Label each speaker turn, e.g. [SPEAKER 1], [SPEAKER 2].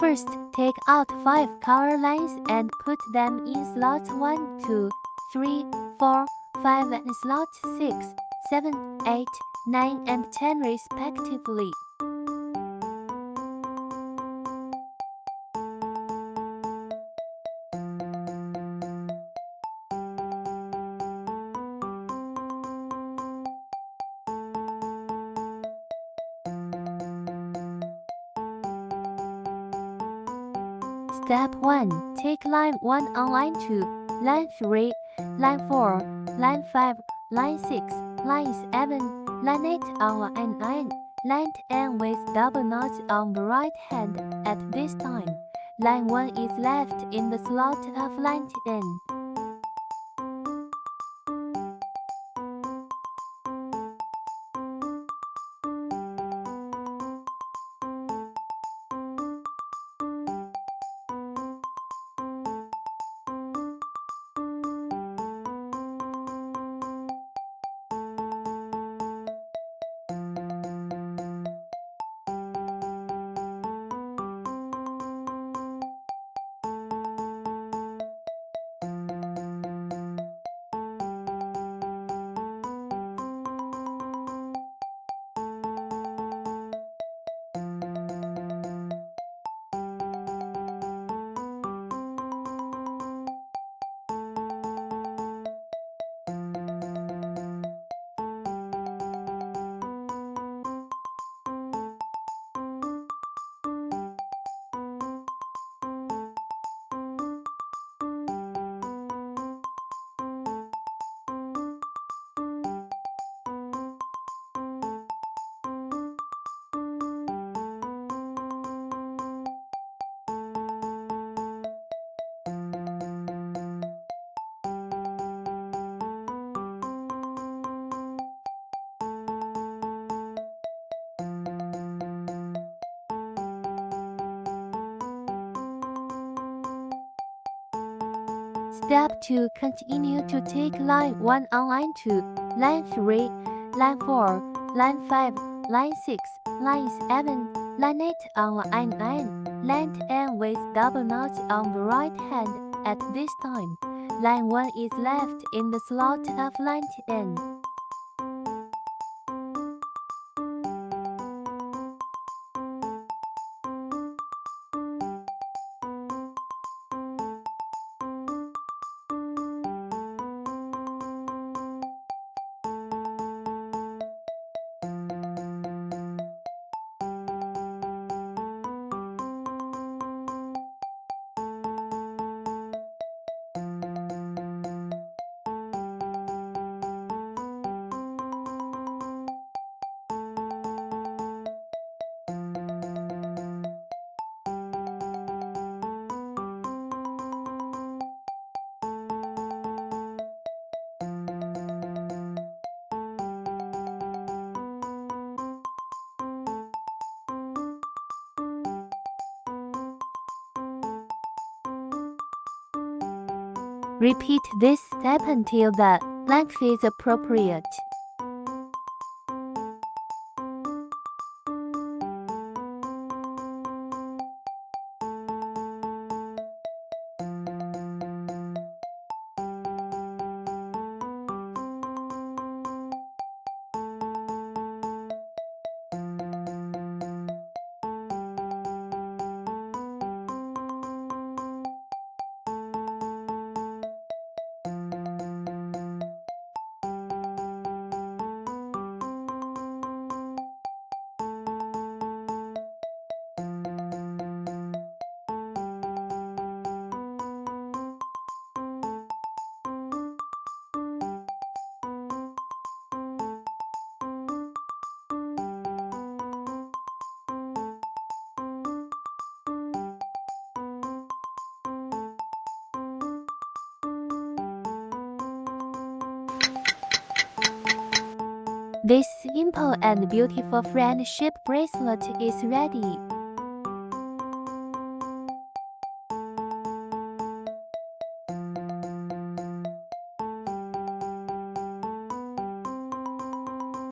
[SPEAKER 1] First, take out 5 color lines and put them in slots 1, 2, 3, 4, 5 and slots 6, 7, 8, 9 and 10 respectively. Step 1. Take line 1 on line 2, line 3, line 4, line 5, line 6, line 7, line 8 on line 9, line 10 with double knots on the right hand. At this time, line 1 is left in the slot of line 10. Step 2. Continue to take line 1 on line 2, line 3, line 4, line 5, line 6, line 7, line 8 on line 9, line 10 with double knots on the right hand. At this time, line 1 is left in the slot of line 10. Repeat this step until the length is appropriate. This simple and beautiful friendship bracelet is ready.